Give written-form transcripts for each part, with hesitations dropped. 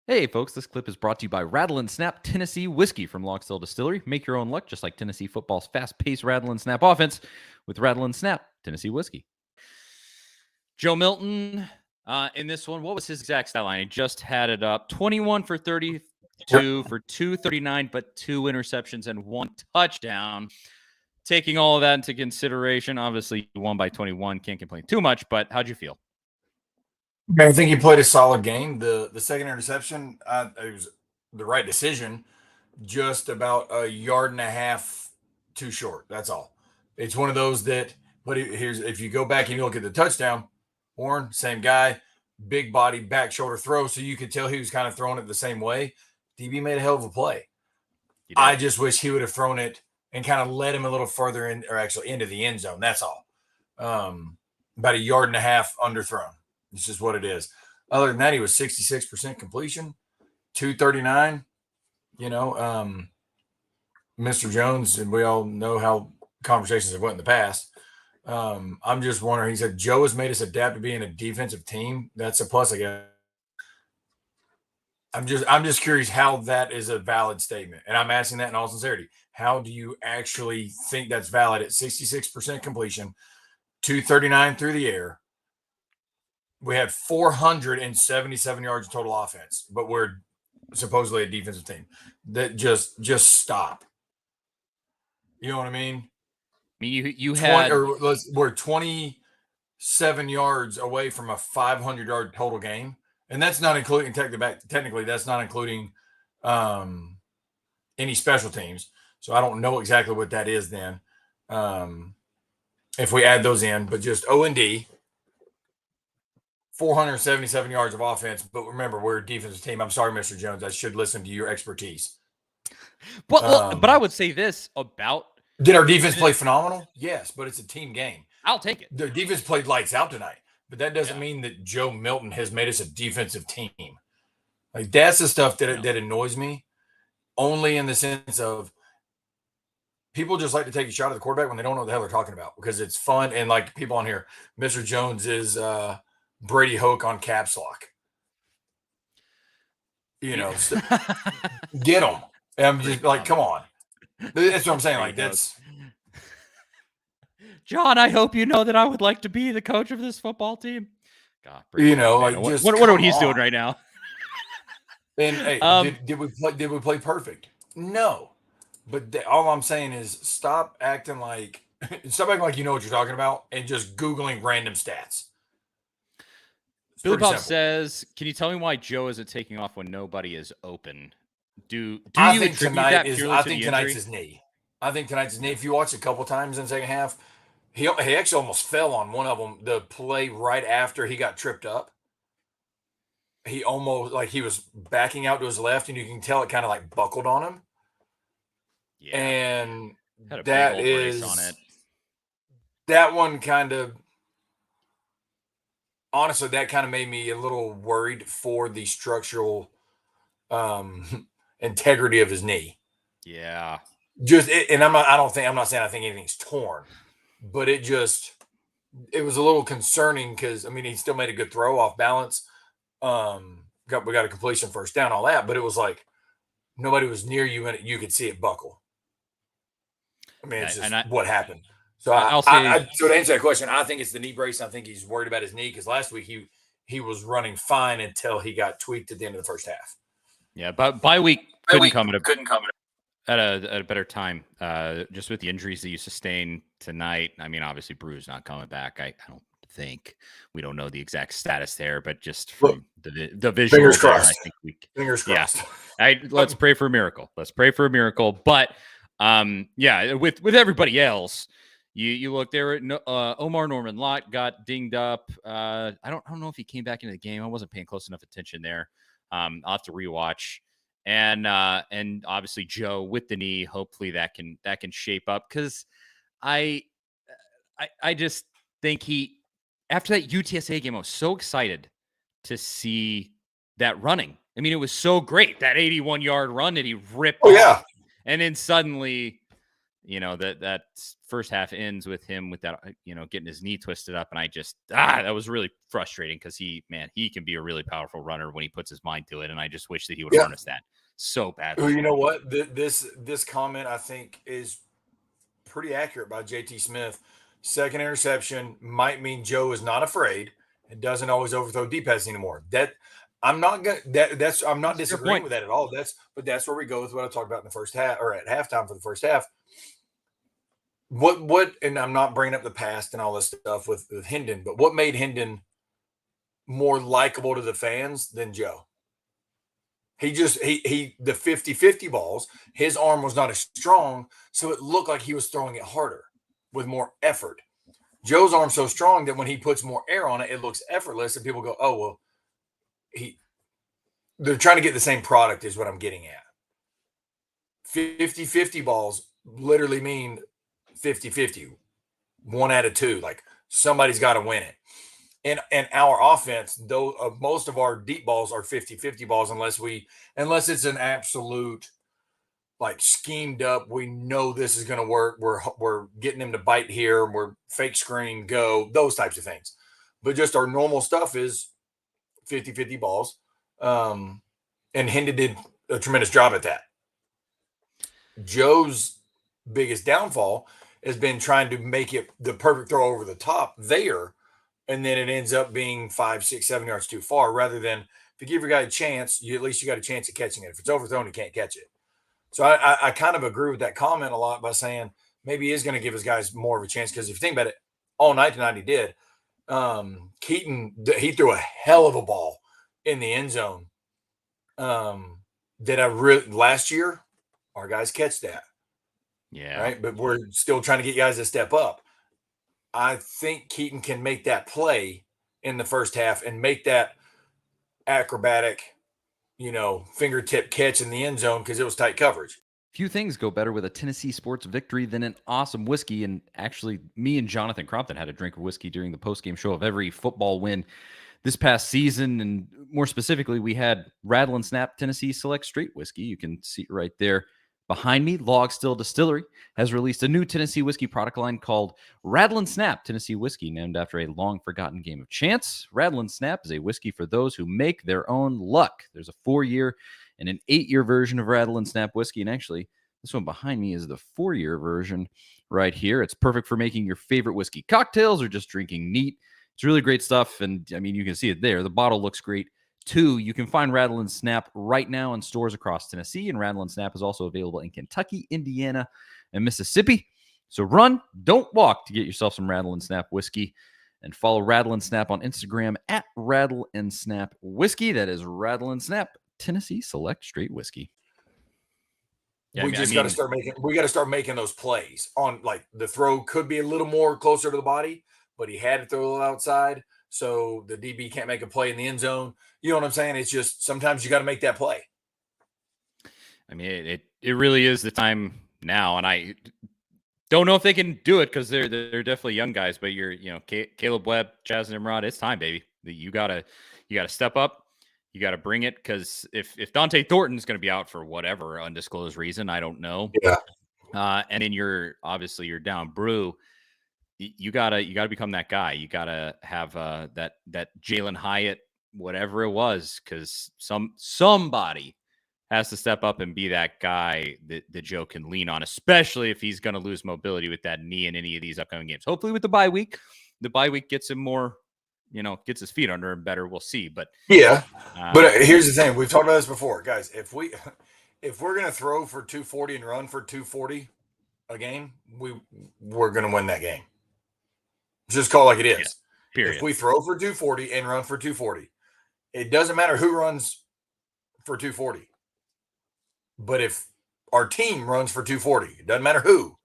Hey folks, this clip is brought to you by Rattle and Snap Tennessee Whiskey from Lockstill Distillery. Make your own luck just like Tennessee football's fast-paced Rattle and Snap offense with Rattle and Snap Tennessee Whiskey. Joe Milton, in this one, what was his exact stat line? He just had it up. 21 for 32 for 239, but 2 interceptions and 1 touchdown. Taking all of that into consideration, obviously he won by 21. Can't complain too much, but how'd you feel? I think he played a solid game. The second interception, it was the right decision, just about a yard and a half too short. That's all. It's one of those that, but here's if you go back and you look at the touchdown, Warren, same guy, big body, back shoulder throw. So you could tell he was kind of throwing it the same way. DB made a hell of a play. I just wish he would have thrown it and kind of led him a little further in, or actually into the end zone. That's all. About a yard and a half underthrown. It's just what it is. Other than that, he was 66% completion, 239. Mr. Jones, and we all know how conversations have went in the past. I'm just wondering, he said, Joe has made us adapt to being a defensive team. That's a plus, I guess. I'm just curious how that is a valid statement. And I'm asking that in all sincerity. How do you actually think that's valid at 66% completion, 239 through the air? We had 477 yards of total offense, but we're supposedly a defensive team. That just stop. You know what I mean? You had we're 27 yards away from a 500-yard total game, and that's not including technically that's not including any special teams. So I don't know exactly what that is then. If we add those in, but just O&D. 477 yards of offense, but remember, we're a defensive team. I'm sorry, Mr. Jones. I should listen to your expertise. But I would say this about... Did our defense play phenomenal? Yes, but it's a team game. I'll take it. The defense played lights out tonight, but that doesn't mean that Joe Milton has made us a defensive team. Like, that's the stuff that annoys me, only in the sense of people just like to take a shot at the quarterback when they don't know what the hell they're talking about because it's fun. And like people on here, Mr. Jones is... Brady Hoke on caps lock. Get them. I'm just like, come on. That's what I'm saying. Like, that's... John, I hope you know that I would like to be the coach of this football team. God, what he's doing right now. And hey, did we play perfect? No. But all I'm saying is stop acting like you know what you're talking about and just Googling random stats. Billy Bob says, "Can you tell me why Joe isn't taking off when nobody is open? Do you attribute that purely to the injury? I think tonight's his knee. If you watch a couple times in the second half, he actually almost fell on one of them. The play right after he got tripped up, he almost he was backing out to his left, and you can tell it kind of like buckled on him. Yeah, and had a that big old is brace on it. That one kind of. Honestly, that kind of made me a little worried for the structural integrity of his knee. Yeah. And I'm not saying I think anything's torn, but it was a little concerning because he still made a good throw off balance. We got a completion first down, all that, but it was like nobody was near you and you could see it buckle. It's just what happened. So to answer that question, I think it's the knee brace. I think he's worried about his knee because last week he was running fine until he got tweaked at the end of the first half. Yeah, but bye week couldn't come at a better time. Just with the injuries that you sustained tonight. Obviously Brew's not coming back. I don't think. We don't know the exact status there, but just from the visual, fingers crossed. I think fingers crossed. Yeah. Let's pray for a miracle. But with everybody else. You look there. Omar Norman Lott got dinged up. I don't know if he came back into the game. I wasn't paying close enough attention there. I'll have to rewatch. And obviously Joe with the knee. Hopefully that can shape up because I just think after that UTSA game, I was so excited to see that running. It was so great that 81-yard run that he ripped. Oh yeah. And then suddenly. that first half ends with him with that, getting his knee twisted up. And that was really frustrating because he can be a really powerful runner when he puts his mind to it. And I just wish that he would harness that so badly. Well, you know what? This comment I think is pretty accurate by JT Smith. Second interception might mean Joe is not afraid and doesn't always overthrow deep passes anymore. I'm not disagreeing with that at all. That's where we go with what I talked about in the first half or at halftime for the first half. What and I'm not bringing up the past and all this stuff with Hendon, but what made Hendon more likable to the fans than Joe? The 50-50 balls, his arm was not as strong, so it looked like he was throwing it harder with more effort. Joe's arm's so strong that when he puts more air on it, it looks effortless, and people go, oh, well, they're trying to get the same product is what I'm getting at. 50-50 balls literally mean 50-50, 1 out of 2. Like somebody's got to win it. And our offense, though, most of our deep balls are 50-50 balls unless it's an absolute like schemed up. We know this is going to work. We're getting them to bite here. We're fake screen, go, those types of things. But just our normal stuff is 50-50 balls. And Hendon did a tremendous job at that. Joe's biggest downfall has been trying to make it the perfect throw over the top there. And then it ends up being 5, 6, 7 yards too far rather than if you give your guy a chance, at least you got a chance at catching it. If it's overthrown, he can't catch it. So I kind of agree with that comment a lot by saying maybe he is going to give his guys more of a chance because if you think about it, all night tonight he did. Keaton, he threw a hell of a ball in the end zone. Last year, our guys catch that. Yeah. Right. But we're still trying to get guys to step up. I think Keaton can make that play in the first half and make that acrobatic, fingertip catch in the end zone because it was tight coverage. Few things go better with a Tennessee sports victory than an awesome whiskey. And actually, me and Jonathan Crompton had a drink of whiskey during the postgame show of every football win this past season. And more specifically, we had Rattle and Snap Tennessee Select Straight Whiskey. You can see it right there behind me. Log Still Distillery has released a new Tennessee whiskey product line called Rattle and Snap Tennessee Whiskey, named after a long-forgotten game of chance. Rattle and Snap is a whiskey for those who make their own luck. There's a 4-year and an 8-year version of Rattle and Snap whiskey, and actually, this one behind me is the 4-year version right here. It's perfect for making your favorite whiskey cocktails or just drinking neat. It's really great stuff, and I mean, you can see it there. The bottle looks great. 2, you can find Rattle and Snap right now in stores across Tennessee, and Rattle and Snap is also available in Kentucky, Indiana, and Mississippi. So run, don't walk to get yourself some Rattle and Snap whiskey, and follow Rattle and Snap on Instagram at Rattle and Snap Whiskey. That is Rattle and Snap Tennessee Select Straight Whiskey. Yeah, we got to start making those plays on, like, the throw could be a little more closer to the body, but he had to throw a little outside. So the DB can't make a play in the end zone. You know what I'm saying? It's just sometimes you got to make that play. I mean, it really is the time now, and I don't know if they can do it because they're definitely young guys. But Caleb Webb, Chaz Nimrod, it's time, baby. You gotta step up. You got to bring it because if Dante Thornton's going to be out for whatever undisclosed reason, I don't know. Yeah. And then you're down Brew. You gotta become that guy. You gotta have that Jalen Hyatt, whatever it was, because somebody has to step up and be that guy that Joe can lean on, especially if he's gonna lose mobility with that knee in any of these upcoming games. Hopefully with the bye week gets him more, gets his feet under him better. We'll see. But yeah, but here's the thing: we've talked about this before, guys. If we're gonna throw for 240 and run for 240 a game, we're gonna win that game. Just call it like it is. Yeah, period. If we throw for 240 and run for 240, it doesn't matter who runs for 240. But if our team runs for 240, it doesn't matter who,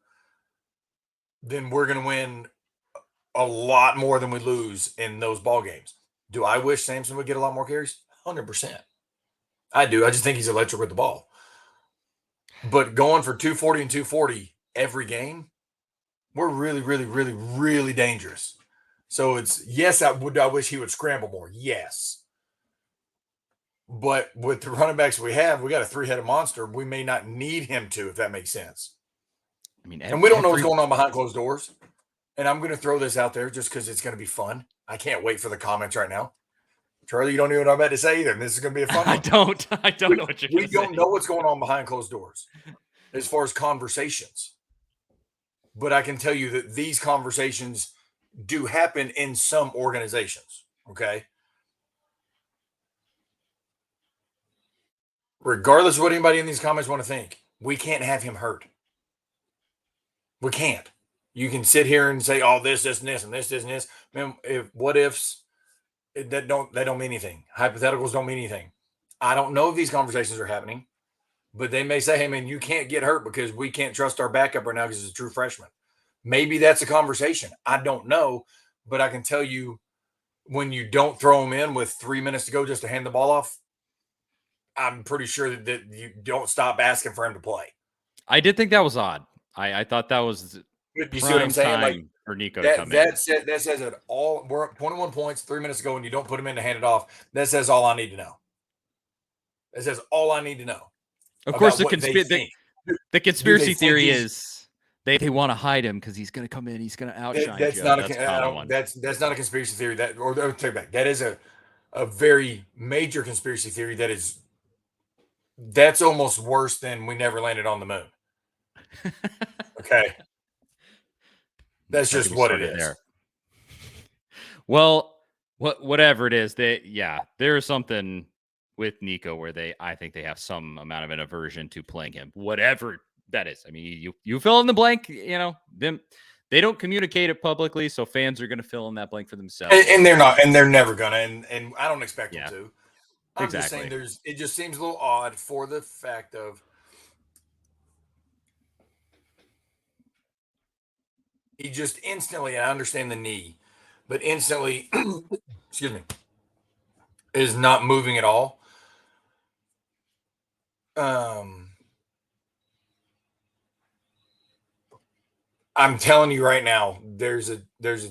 then we're going to win a lot more than we lose in those ball games. Do I wish Samson would get a lot more carries? 100%. I do. I just think he's electric with the ball. But going for 240 and 240 every game, we're really, really, really, really dangerous. So I wish he would scramble more. Yes. But with the running backs we have, we got a 3-headed monster. We may not need him to, if that makes sense. I mean, and we don't know what's going on behind closed doors. And I'm going to throw this out there just because it's going to be fun. I can't wait for the comments right now. Charlie, you don't even know what I'm about to say either. This is going to be a fun one. I don't know what you're going to say. We don't know what's going on behind closed doors as far as conversations. But I can tell you that these conversations do happen in some organizations, okay? Regardless of what anybody in these comments want to think, we can't have him hurt. We can't. You can sit here and say, "Oh, this, and this, and this, and this." Man, what ifs that don't mean anything. Hypotheticals don't mean anything. I don't know if these conversations are happening, but they may say, "Hey, man, you can't get hurt because we can't trust our backup right now because it's a true freshman." Maybe that's a conversation. I don't know, but I can tell you, when you don't throw him in with 3 minutes to go just to hand the ball off, I'm pretty sure that you don't stop asking for him to play. I did think that was odd. I thought that was. You see what I'm saying? Like for Nico to come in. That says it all. We're up 21 points, 3 minutes ago, and you don't put him in to hand it off. That says all I need to know. That says all I need to know. Of course, the conspiracy theory is they want to hide him because he's going to come in. He's going to outshine. That's Joe. That's not a conspiracy theory. Take back. That is a very major conspiracy theory. That's almost worse than we never landed on the moon. Okay. That's just what it is. There. Well, whatever it is, there's something with Nico where I think they have some amount of an aversion to playing him, whatever that is. I mean, you fill in the blank, they don't communicate it publicly, so fans are going to fill in that blank for themselves. And they're not, and they're never gonna, and I don't expect them to. I'm just saying it just seems a little odd for the fact of he just instantly, I understand the knee, but instantly, excuse me, is not moving at all. I'm telling you right now, there's a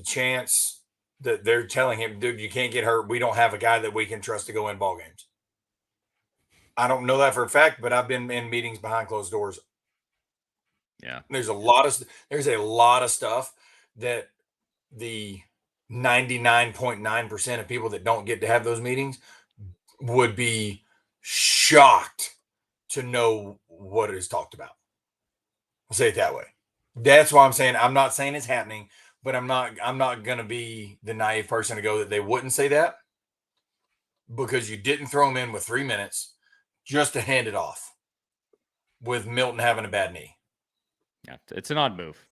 chance that they're telling him, dude, you can't get hurt. We don't have a guy that we can trust to go in ball games. I don't know that for a fact, but I've been in meetings behind closed doors. Yeah. There's a lot of stuff that the 99.9% of people that don't get to have those meetings would be shocked to know what is talked about. I'll say it that way. That's why I'm saying, I'm not saying it's happening, but I'm not going to be the naive person to go that they wouldn't say that, because you didn't throw him in with 3 minutes just to hand it off with Milton having a bad knee. Yeah, it's an odd move.